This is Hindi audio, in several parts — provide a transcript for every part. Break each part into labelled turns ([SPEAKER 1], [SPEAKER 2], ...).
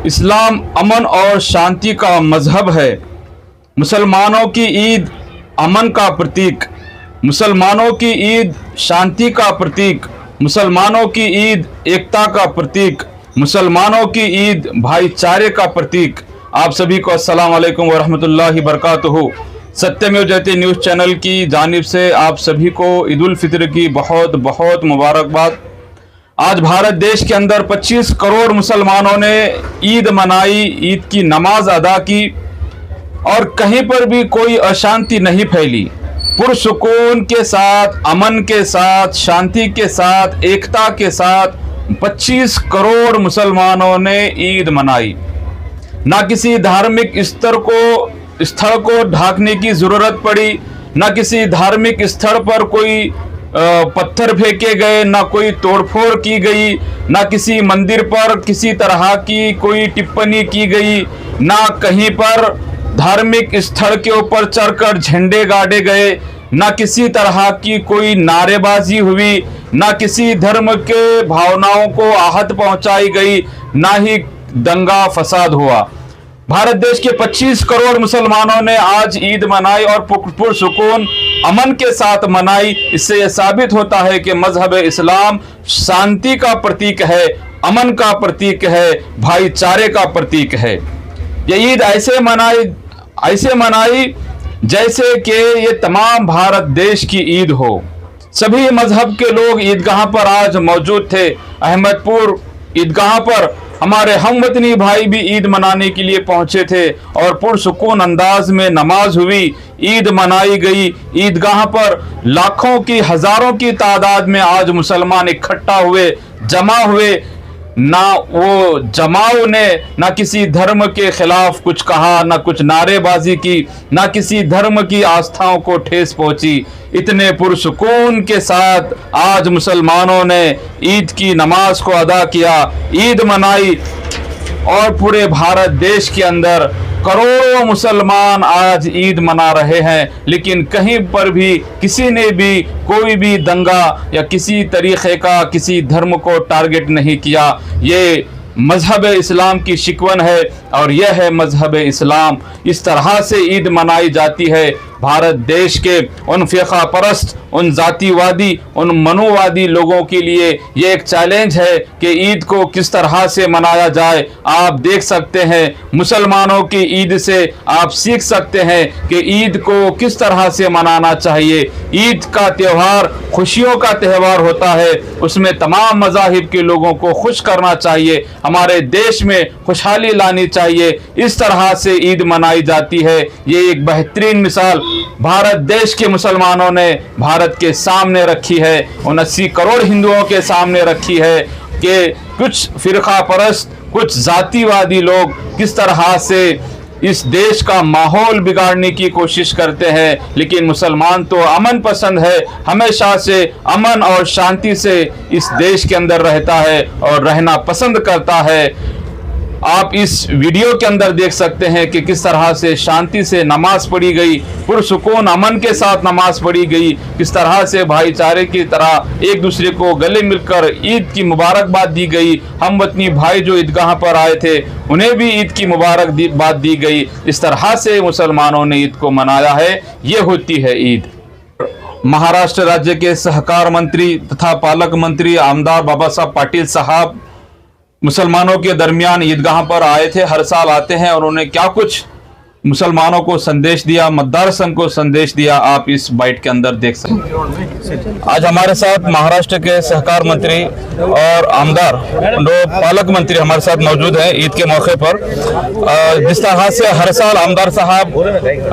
[SPEAKER 1] इस्लाम अमन और शांति का मजहब है। मुसलमानों की ईद अमन का प्रतीक, मुसलमानों की ईद शांति का प्रतीक, मुसलमानों की ईद एकता का प्रतीक, मुसलमानों की ईद भाईचारे का प्रतीक। आप सभी को अस्सलाम वालेकुम वरहमतुल्लाहि बरकातुहू। सत्यमेव जयते न्यूज़ चैनल की जानिब से आप सभी को ईद उल फित्र की बहुत बहुत मुबारकबाद। आज भारत देश के अंदर 25 करोड़ मुसलमानों ने ईद मनाई, ईद की नमाज अदा की और कहीं पर भी कोई अशांति नहीं फैली। पुरसुकून के साथ, अमन के साथ, शांति के साथ, एकता के साथ 25 करोड़ मुसलमानों ने ईद मनाई। ना किसी धार्मिक स्थल को ढांकने की जरूरत पड़ी, ना किसी धार्मिक स्थल पर कोई पत्थर फेंके गए, ना कोई तोड़फोड़ की गई, ना किसी मंदिर पर किसी तरह की कोई टिप्पणी की गई, ना कहीं पर धार्मिक स्थल के ऊपर चढ़कर झंडे गाड़े गए, ना किसी तरह की कोई नारेबाजी हुई, ना किसी धर्म के भावनाओं को आहत पहुंचाई गई, ना ही दंगा फसाद हुआ। भारत देश के 25 करोड़ मुसलमानों ने आज ईद मनाई और पुरसुकून अमन के साथ मनाई। इससे यह साबित होता है कि मजहब इस्लाम शांति का प्रतीक है, अमन का प्रतीक है, भाईचारे का प्रतीक है। ये ईद ऐसे मनाई जैसे कि ये तमाम भारत देश की ईद हो। सभी मजहब के लोग ईदगाह पर आज मौजूद थे। अहमदपुर ईदगाह पर हमारे हमवतनी भाई भी ईद मनाने के लिए पहुंचे थे और पुरसुकून अंदाज में नमाज हुई, ईद मनाई गई। ईदगाह पर लाखों की, हजारों की तादाद में आज मुसलमान इकट्ठा हुए, जमा हुए। ना वो जमाव ने ना किसी धर्म के खिलाफ कुछ कहा, ना कुछ नारेबाजी की, ना किसी धर्म की आस्थाओं को ठेस पहुंची। इतने पुरसुकून के साथ आज मुसलमानों ने ईद की नमाज को अदा किया, ईद मनाई और पूरे भारत देश के अंदर करोड़ों मुसलमान आज ईद मना रहे हैं। लेकिन कहीं पर भी किसी ने भी कोई भी दंगा या किसी तरीके का किसी धर्म को टारगेट नहीं किया। ये मजहब इस्लाम की शिकवन है और यह है मजहब इस्लाम। इस तरह से ईद मनाई जाती है। भारत देश के उन फ़िक़ा परस्त, उन जातिवादी, उन मनुवादी लोगों के लिए ये एक चैलेंज है कि ईद को किस तरह से मनाया जाए। आप देख सकते हैं मुसलमानों की ईद से आप सीख सकते हैं कि ईद को किस तरह से मनाना चाहिए। ईद का त्यौहार खुशियों का त्यौहार होता है, उसमें तमाम मज़ाहिब के लोगों को खुश करना चाहिए, हमारे देश में खुशहाली लानी चाहिए। इस तरह से ईद मनाई जाती है। ये एक बेहतरीन मिसाल भारत देश के मुसलमानों ने भारत के सामने रखी है, उन 80 करोड़ हिंदुओं के सामने रखी है कि कुछ फिरका परस्त, कुछ जातिवादी लोग किस तरह से इस देश का माहौल बिगाड़ने की कोशिश करते हैं। लेकिन मुसलमान तो अमन पसंद है, हमेशा से अमन और शांति से इस देश के अंदर रहता है और रहना पसंद करता है। आप इस वीडियो के अंदर देख सकते हैं कि किस तरह से शांति से नमाज पढ़ी गई, पुरसुकून अमन के साथ नमाज पढ़ी गई, किस तरह से भाईचारे की तरह एक दूसरे को गले मिलकर ईद की मुबारकबाद दी गई। हमवतनी भाई जो ईदगाह पर आए थे उन्हें भी ईद की मुबारकबाद दी गई। इस तरह से मुसलमानों ने ईद को मनाया है। ये होती है ईद। महाराष्ट्र राज्य के सहकार मंत्री तथा पालक मंत्री आमदार बाबा साहब पाटिल साहब मुसलमानों के दरमियान ईदगाह पर आए थे। हर साल आते हैं और उन्होंने क्या कुछ मुसलमानों को संदेश दिया, मतदार संघ को संदेश दिया, आप इस बाइट के अंदर देख सकते हैं। आज हमारे साथ महाराष्ट्र के सहकार मंत्री और आमदार पालक मंत्री हमारे साथ मौजूद हैं ईद के मौके पर। जिस तरह से हर साल आमदार साहब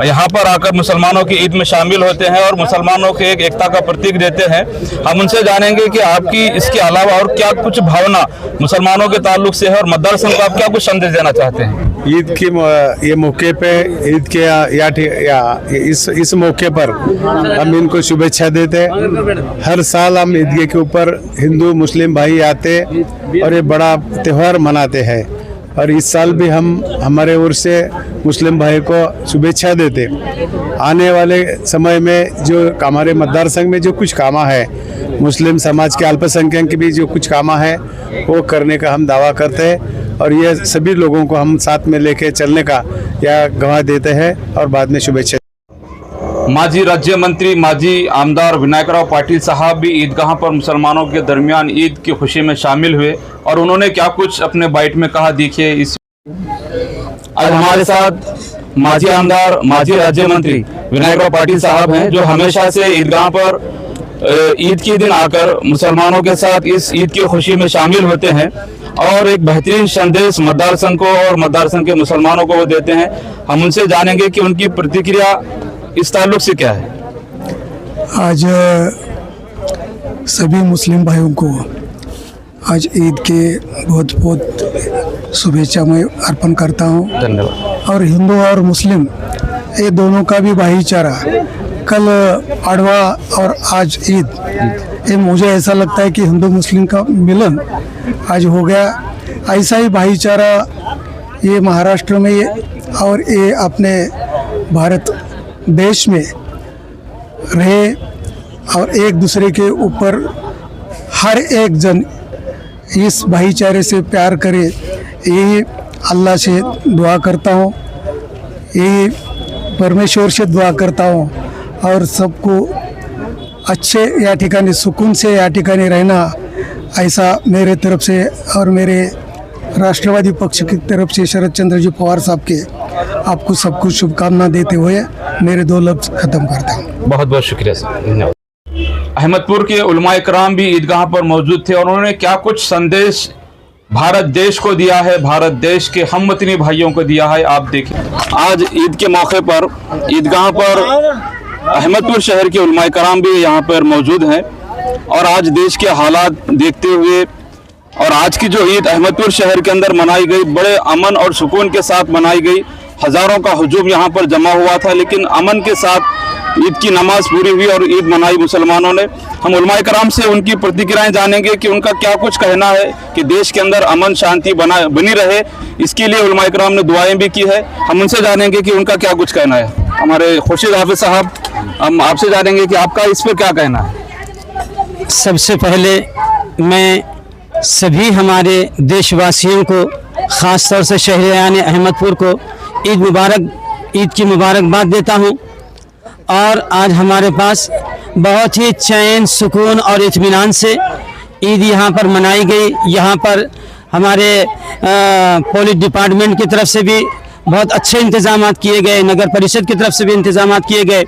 [SPEAKER 1] यहाँ पर आकर मुसलमानों की ईद में शामिल होते हैं और मुसलमानों के एक एकता का प्रतीक देते हैं, हम उनसे जानेंगे कि आपकी इसके अलावा और क्या कुछ भावना मुसलमानों के ताल्लुक से है और मतदार संघ को आप क्या कुछ संदेश देना चाहते हैं।
[SPEAKER 2] ईद की ये मौके पे, ईद के इस मौके पर हम इनको शुभेच्छा देते। हर साल हम ईद के ऊपर हिंदू मुस्लिम भाई आते और ये बड़ा त्यौहार मनाते हैं और इस साल भी हम हमारे ओर से मुस्लिम भाई को शुभेच्छा देते। आने वाले समय में जो हमारे मतदार संघ में जो कुछ कामा है, मुस्लिम समाज के अल्पसंख्यक की भी जो कुछ कामा है वो करने का हम दावा करते हैं और ये सभी लोगों को हम साथ में लेके चलने का यह गवाह देते हैं और बाद में शुभेच्छा।
[SPEAKER 1] माजी राज्य मंत्री माजी आमदार विनायकराव पाटिल साहब भी ईदगाह पर मुसलमानों के दरमियान ईद की खुशी में शामिल हुए और उन्होंने क्या कुछ अपने बाइट में कहा, देखिए इस। आज हमारे साथ माजी आमदार माजी राज्य मंत्री विनायकराव पाटिल साहब हैं, जो हमेशा से ईदगाह पर ईद के दिन आकर मुसलमानों के साथ इस ईद की खुशी में शामिल होते हैं और एक बेहतरीन संदेश मतदार संघ को और मतदार संघ के मुसलमानों को वो देते हैं। हम उनसे जानेंगे कि उनकी प्रतिक्रिया इस ताल्लुक से क्या है।
[SPEAKER 3] आज सभी मुस्लिम भाइयों को आज ईद के बहुत बहुत शुभेच्छा मैं अर्पण करता हूँ।
[SPEAKER 1] धन्यवाद।
[SPEAKER 3] और हिंदू और मुस्लिम ये दोनों का भी भाईचारा, कल अडवा और आज ईद, ये मुझे ऐसा लगता है कि हिंदू मुस्लिम का मिलन आज हो गया। ऐसा ही भाईचारा ये महाराष्ट्र में और ये अपने भारत देश में रहे और एक दूसरे के ऊपर हर एक जन इस भाईचारे से प्यार करे, यही अल्लाह से दुआ करता हूँ, यही परमेश्वर से दुआ करता हूँ और सबको अच्छे या ठिकाने सुकून से या ठिकाने रहना, ऐसा मेरे तरफ से और मेरे राष्ट्रवादी पक्ष की तरफ से शरद चंद्र जी पवार साहब के आपको सबको शुभकामना देते हुए मेरे 2 लफ्ज खत्म करता हूँ।
[SPEAKER 1] बहुत बहुत शुक्रिया सर, धन्यवाद। अहमदपुर के उलमाए कराम भी ईदगाह पर मौजूद थे और उन्होंने क्या कुछ संदेश भारत देश को दिया है, भारत देश के हमवतनी भाइयों को दिया है, आप देखिए। आज ईद के मौके पर ईदगाह पर अहमदपुर शहर के उलमाए कराम भी यहाँ पर मौजूद हैं और आज देश के हालात देखते हुए और आज की जो ईद अहमदपुर शहर के अंदर मनाई गई, बड़े अमन और सुकून के साथ मनाई गई। हज़ारों का हुजूम यहाँ पर जमा हुआ था, लेकिन अमन के साथ ईद की नमाज पूरी हुई और ईद मनाई मुसलमानों ने। हम उलमाए कराम से उनकी प्रतिक्रियाएं जानेंगे कि उनका क्या कुछ कहना है कि देश के अंदर अमन शांति बनी रहे। इसके लिए उलमाए कराम ने दुआएं भी की है। हम उनसे जानेंगे कि उनका क्या कुछ कहना है। हमारे खुर्शीद हाफिज साहब, हम आपसे जानेंगे कि आपका इस पर क्या कहना है।
[SPEAKER 4] सबसे पहले मैं सभी हमारे देशवासियों को, ख़ास तौर से शहरियान अहमदपुर को ईद की मुबारकबाद देता हूँ। और आज हमारे पास बहुत ही चैन, सुकून और इत्मीनान से ईद यहाँ पर मनाई गई। यहाँ पर हमारे पुलिस डिपार्टमेंट की तरफ से भी बहुत अच्छे इंतज़ाम किए गए, नगर परिषद की तरफ से भी इंतज़ाम किए गए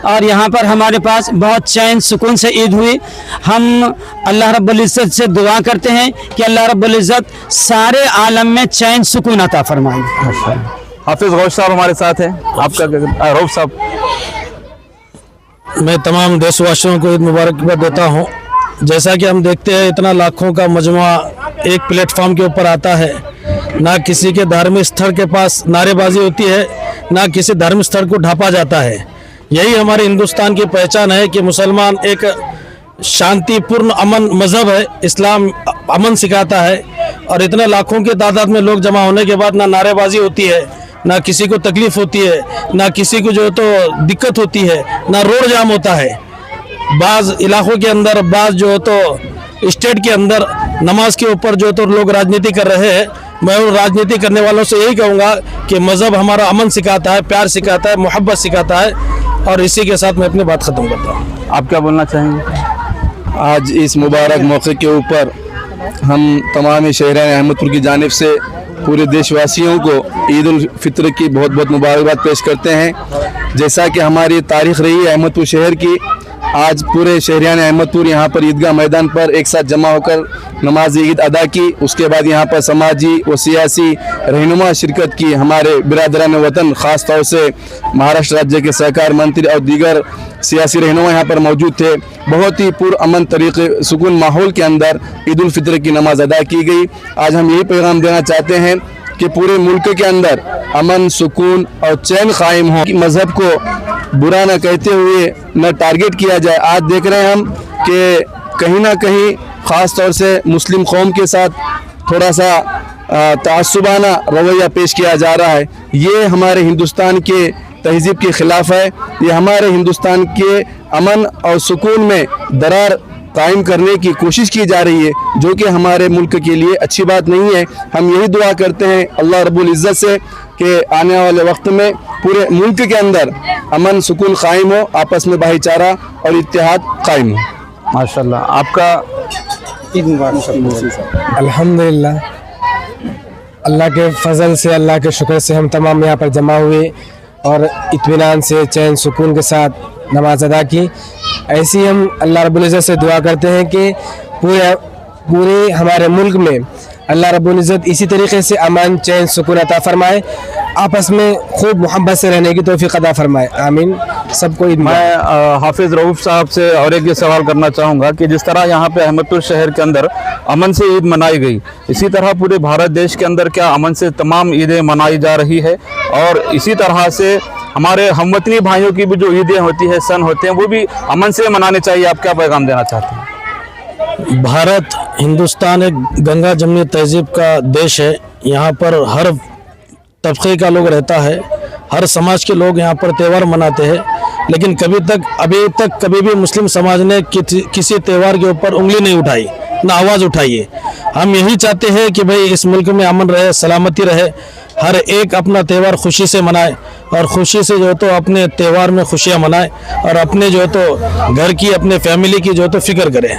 [SPEAKER 4] और यहाँ पर हमारे पास बहुत चैन सुकून से ईद हुई। हम अल्लाह रब्बुल इज़्ज़त से दुआ करते हैं कि अल्लाह रब्बुल इज़्ज़त सारे आलम में चैन सुकून अता फरमाए।
[SPEAKER 1] हाफिज गौश साहब हमारे साथ हैं, आपका रऊफ साहब।
[SPEAKER 5] मैं तमाम देशवासियों को ईद मुबारकबाद देता हूँ। जैसा कि हम देखते हैं इतना लाखों का मजमा एक प्लेटफॉर्म के ऊपर आता है, ना किसी के धार्मिक स्थल के पास नारेबाजी होती है, ना किसी धार्मिक स्थल को ढांपा जाता है। यही हमारे हिंदुस्तान की पहचान है कि मुसलमान एक शांतिपूर्ण अमन मज़हब है। इस्लाम अमन सिखाता है और इतने लाखों के तादाद में लोग जमा होने के बाद ना नारेबाजी होती है, ना किसी को तकलीफ होती है, ना किसी को जो तो दिक्कत होती है, ना रोड जाम होता है। बाज़ इलाकों के अंदर, बाज़ जो तो स्टेट के अंदर नमाज के ऊपर जो तो लोग राजनीति कर रहे हैं। मैं उन राजनीति करने वालों से यही कहूँगा कि मज़हब हमारा अमन सिखाता है, प्यार सिखाता है, मोहब्बत सिखाता है। और इसी के साथ मैं अपनी बात ख़त्म करता हूँ।
[SPEAKER 1] आप क्या बोलना चाहेंगे?
[SPEAKER 6] आज इस मुबारक मौके के ऊपर हम तमाम शहरियान अहमदपुर की जानिब से पूरे देशवासियों को ईद उल फित्र की बहुत बहुत मुबारकबाद पेश करते हैं। जैसा कि हमारी तारीख़ रही है अहमदपुर शहर की, आज पूरे शहरियान अहमदपुर यहाँ पर ईदगाह मैदान पर एक साथ जमा होकर नमाज ईद अदा की। उसके बाद यहाँ पर समाजी व सियासी रहनुमा शिरकत की। हमारे बिरादरान वतन ख़ास तौर से महाराष्ट्र राज्य के सहकार मंत्री और दीगर सियासी रहनुमा यहाँ पर मौजूद थे। बहुत ही पुरअमन तरीके सुकून माहौल के अंदर ईद उल फित्र की नमाज अदा की गई। आज हम यही पैगाम देना चाहते हैं कि पूरे मुल्क के अंदर अमन, सुकून और चैन कायम हो। मज़हब को बुरा न कहते हुए न टारगेट किया जाए। आज देख रहे हैं हम कि कहीं ना कहीं ख़ास तौर से मुस्लिम कौम के साथ थोड़ा सा तासुबाना रवैया पेश किया जा रहा है। ये हमारे हिंदुस्तान के तहज़ीब के ख़िलाफ़ है। ये हमारे हिंदुस्तान के अमन और सुकून में दरार कायम करने की कोशिश की जा रही है, जो कि हमारे मुल्क के लिए अच्छी बात नहीं है। हम यही दुआ करते हैं अल्लाह रब्बुल इज़्ज़त से कि आने वाले वक्त में पूरे मुल्क के अंदर अमन सुकून कायम हो, आपस में भाईचारा और इत्तेहाद कायम हो।
[SPEAKER 1] माशाल्लाह। आपका
[SPEAKER 3] ईद मुबारक।
[SPEAKER 7] अल्हम्दुलिल्लाह, अल्लाह के फजल से, अल्लाह के शुक्र से हम तमाम यहाँ पर जमा हुए और इत्मीनान से, चैन सुकून के साथ नमाज अदा की। ऐसी हम अल्लाह रब्बुल इज़्ज़त से दुआ करते हैं कि पूरे हमारे मुल्क में अल्लाह रब्बुल इज़्ज़त इसी तरीके से अमन, चैन, सुकून अता फरमाए, आपस में खूब मोहब्बत से रहने की तौफीक अता फरमाए। आमीन। सबको ईद मुबारक।
[SPEAKER 1] मैं हाफिज़ रऊफ़ साहब से और एक ये सवाल करना चाहूँगा कि जिस तरह यहाँ पे अहमदपुर शहर के अंदर अमन से ईद मनाई गई, इसी तरह पूरे भारत देश के अंदर क्या अमन से तमाम ईदें मनाई जा रही है? और इसी तरह से हमारे हमवतनी भाइयों की भी जो ईदें होती है, सन होते हैं, वो भी अमन से मनाने चाहिए। आप क्या पैगाम देना चाहते हैं?
[SPEAKER 5] भारत, हिंदुस्तान एक गंगा जमनी तहजीब का देश है। यहाँ पर हर तबके का लोग रहता है, हर समाज के लोग यहाँ पर त्यौहार मनाते हैं, लेकिन अभी तक कभी भी मुस्लिम समाज ने किसी त्यौहार के ऊपर उंगली नहीं उठाई, ना आवाज़ उठाई है। हम यही चाहते हैं कि भाई इस मुल्क में अमन रहे, सलामती रहे, हर एक अपना त्यौहार खुशी से मनाए और खुशी से जो तो अपने त्यौहार में खुशियाँ मनाए और अपने जो तो घर की, अपने फैमिली की जो तो फिक्र करें।